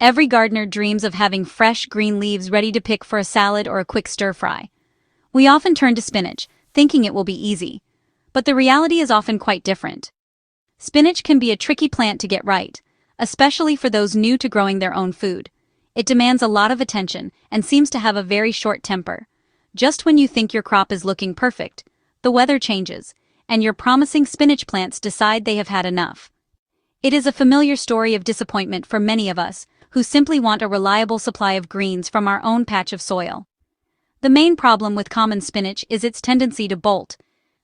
Every gardener dreams of having fresh green leaves ready to pick for a salad or a quick stir-fry. We often turn to spinach, thinking it will be easy. But the reality is often quite different. Spinach can be a tricky plant to get right, especially for those new to growing their own food. It demands a lot of attention and seems to have a very short temper. Just when you think your crop is looking perfect, the weather changes, and your promising spinach plants decide they have had enough. It is a familiar story of disappointment for many of us who simply want a reliable supply of greens from our own patch of soil. The main problem with common spinach is its tendency to bolt.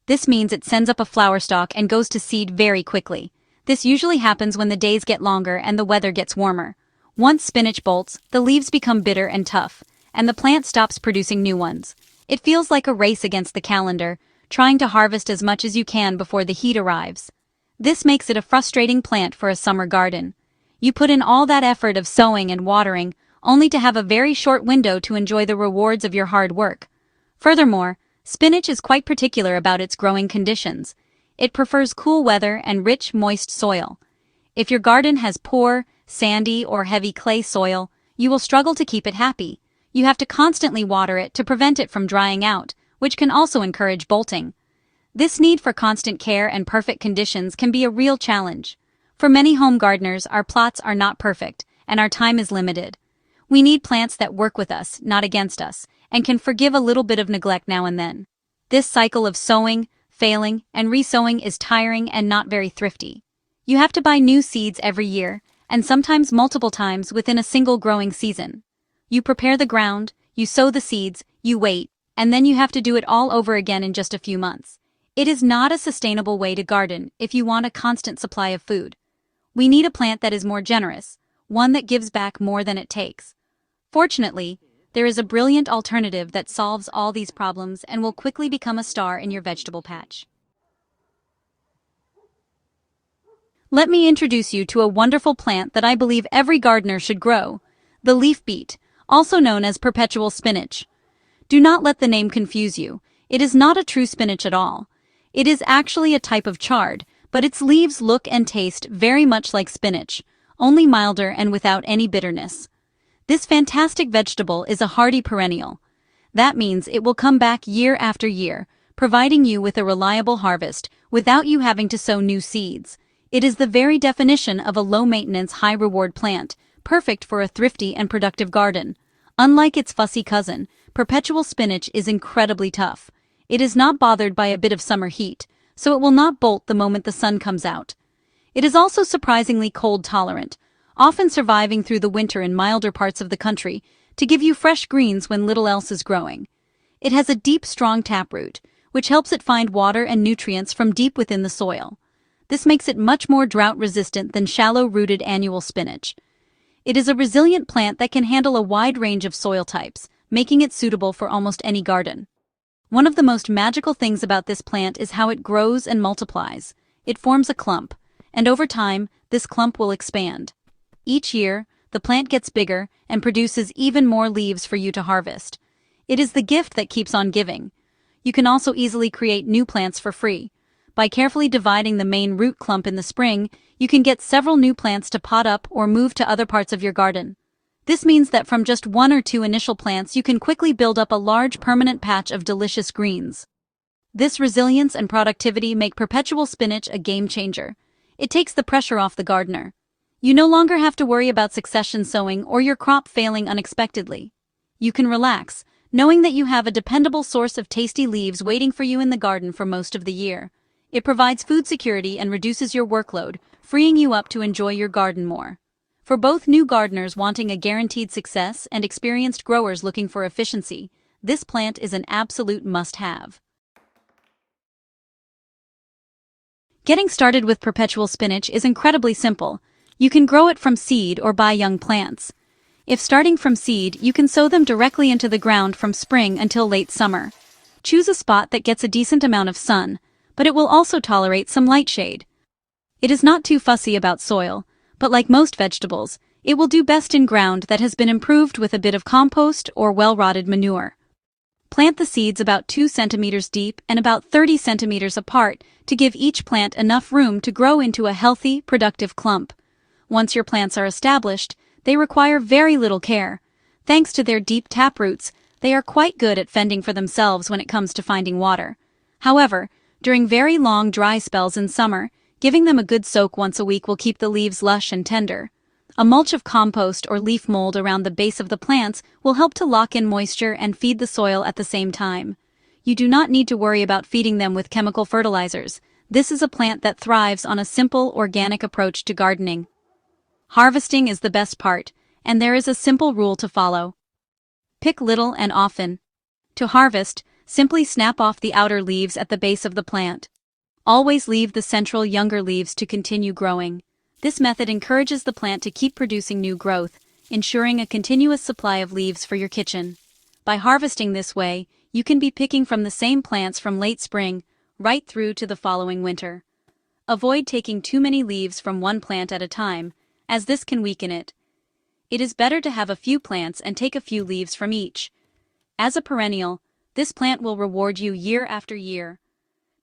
This means it sends up a flower stalk and goes to seed very quickly. This usually happens when the days get longer and the weather gets warmer. Once spinach bolts, the leaves become bitter and tough, and the plant stops producing new ones. It feels like a race against the calendar, trying to harvest as much as you can before the heat arrives. This makes it a frustrating plant for a summer garden. You put in all that effort of sowing and watering, only to have a very short window to enjoy the rewards of your hard work. Furthermore, spinach is quite particular about its growing conditions. It prefers cool weather and rich, moist soil. If your garden has poor, sandy, or heavy clay soil, you will struggle to keep it happy. You have to constantly water it to prevent it from drying out, which can also encourage bolting. This need for constant care and perfect conditions can be a real challenge. For many home gardeners, our plots are not perfect, and our time is limited. We need plants that work with us, not against us, and can forgive a little bit of neglect now and then. This cycle of sowing, failing, and resowing is tiring and not very thrifty. You have to buy new seeds every year, and sometimes multiple times within a single growing season. You prepare the ground, you sow the seeds, you wait, and then you have to do it all over again in just a few months. It is not a sustainable way to garden if you want a constant supply of food. We need a plant that is more generous, one that gives back more than it takes. Fortunately, there is a brilliant alternative that solves all these problems and will quickly become a star in your vegetable patch. Let me introduce you to a wonderful plant that I believe every gardener should grow, the leaf beet, also known as perpetual spinach. Do not let the name confuse you. It is not a true spinach at all. It is actually a type of chard, but its leaves look and taste very much like spinach, only milder and without any bitterness. This fantastic vegetable is a hardy perennial. That means it will come back year after year, providing you with a reliable harvest without you having to sow new seeds. It is the very definition of a low-maintenance, high-reward plant, perfect for a thrifty and productive garden. Unlike its fussy cousin, perpetual spinach is incredibly tough. It is not bothered by a bit of summer heat, so it will not bolt the moment the sun comes out. It is also surprisingly cold-tolerant, often surviving through the winter in milder parts of the country to give you fresh greens when little else is growing. It has a deep, strong taproot, which helps it find water and nutrients from deep within the soil. This makes it much more drought-resistant than shallow-rooted annual spinach. It is a resilient plant that can handle a wide range of soil types, making it suitable for almost any garden. One of the most magical things about this plant is how it grows and multiplies. It forms a clump, and over time, this clump will expand. Each year, the plant gets bigger and produces even more leaves for you to harvest. It is the gift that keeps on giving. You can also easily create new plants for free. By carefully dividing the main root clump in the spring, you can get several new plants to pot up or move to other parts of your garden. This means that from just one or two initial plants you can quickly build up a large permanent patch of delicious greens. This resilience and productivity make perpetual spinach a game changer. It takes the pressure off the gardener. You no longer have to worry about succession sowing or your crop failing unexpectedly. You can relax, knowing that you have a dependable source of tasty leaves waiting for you in the garden for most of the year. It provides food security and reduces your workload, freeing you up to enjoy your garden more. For both new gardeners wanting a guaranteed success and experienced growers looking for efficiency, this plant is an absolute must-have. Getting started with perpetual spinach is incredibly simple. You can grow it from seed or buy young plants. If starting from seed, you can sow them directly into the ground from spring until late summer. Choose a spot that gets a decent amount of sun, but it will also tolerate some light shade. It is not too fussy about soil, but like most vegetables, it will do best in ground that has been improved with a bit of compost or well-rotted manure. Plant the seeds about 2 centimeters deep and about 30 centimeters apart to give each plant enough room to grow into a healthy, productive clump. Once your plants are established, They require very little care. Thanks to their deep taproots, they are quite good at fending for themselves when it comes to finding water. However, during very long dry spells in summer, giving them a good soak once a week will keep the leaves lush and tender. A mulch of compost or leaf mold around the base of the plants will help to lock in moisture and feed the soil at the same time. You do not need to worry about feeding them with chemical fertilizers. This is a plant that thrives on a simple, organic approach to gardening. Harvesting is the best part, and there is a simple rule to follow. Pick little and often. To harvest, simply snap off the outer leaves at the base of the plant. Always leave the central younger leaves to continue growing. This method encourages the plant to keep producing new growth, ensuring a continuous supply of leaves for your kitchen. By harvesting this way, you can be picking from the same plants from late spring right through to the following winter. Avoid taking too many leaves from one plant at a time, as this can weaken it. It is better to have a few plants and take a few leaves from each. As a perennial, this plant will reward you year after year.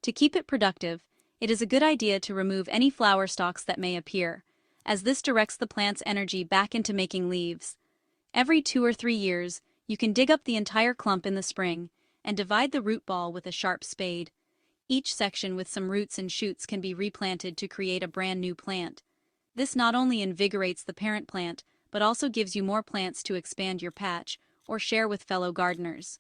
To keep it productive, it is a good idea to remove any flower stalks that may appear, as this directs the plant's energy back into making leaves. Every 2 or 3 years, you can dig up the entire clump in the spring and divide the root ball with a sharp spade. Each section with some roots and shoots can be replanted to create a brand new plant. This not only invigorates the parent plant, but also gives you more plants to expand your patch or share with fellow gardeners.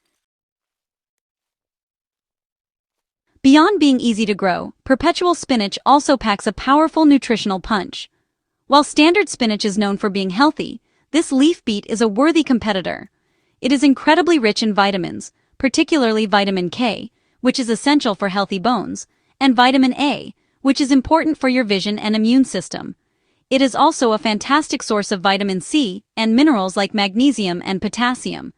Beyond being easy to grow, perpetual spinach also packs a powerful nutritional punch. While standard spinach is known for being healthy, this leaf beet is a worthy competitor. It is incredibly rich in vitamins, particularly vitamin K, which is essential for healthy bones, and vitamin A, which is important for your vision and immune system. It is also a fantastic source of vitamin C and minerals like magnesium and potassium.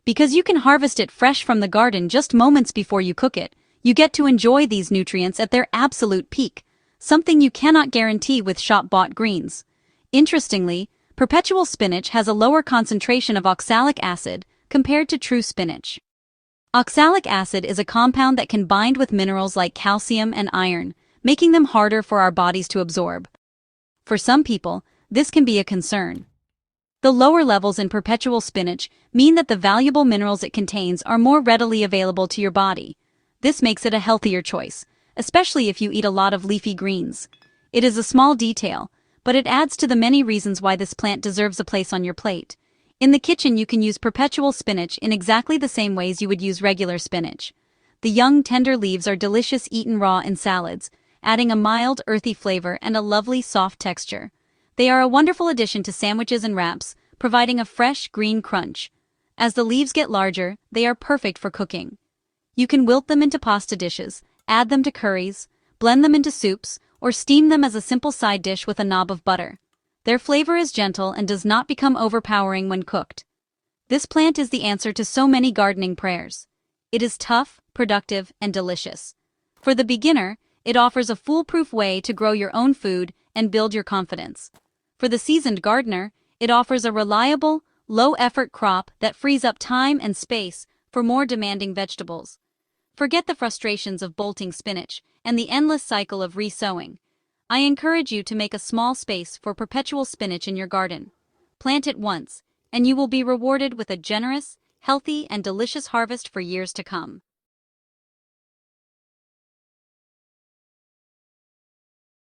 Because you can harvest it fresh from the garden just moments before you cook it, you get to enjoy these nutrients at their absolute peak, something you cannot guarantee with shop-bought greens. Interestingly, perpetual spinach has a lower concentration of oxalic acid compared to true spinach. Oxalic acid is a compound that can bind with minerals like calcium and iron, making them harder for our bodies to absorb. For some people, this can be a concern. The lower levels in perpetual spinach mean that the valuable minerals it contains are more readily available to your body. This makes it a healthier choice, especially if you eat a lot of leafy greens. It is a small detail, but it adds to the many reasons why this plant deserves a place on your plate. In the kitchen, you can use perpetual spinach in exactly the same ways you would use regular spinach. The young, tender leaves are delicious eaten raw in salads, adding a mild, earthy flavor and a lovely, soft texture. They are a wonderful addition to sandwiches and wraps, providing a fresh, green crunch. As the leaves get larger, they are perfect for cooking. You can wilt them into pasta dishes, add them to curries, blend them into soups, or steam them as a simple side dish with a knob of butter. Their flavor is gentle and does not become overpowering when cooked. This plant is the answer to so many gardening prayers. It is tough, productive, and delicious. For the beginner, it offers a foolproof way to grow your own food and build your confidence. For the seasoned gardener, it offers a reliable, low-effort crop that frees up time and space for more demanding vegetables. Forget the frustrations of bolting spinach and the endless cycle of re-sowing. I encourage you to make a small space for perpetual spinach in your garden. Plant it once, and you will be rewarded with a generous, healthy, and delicious harvest for years to come.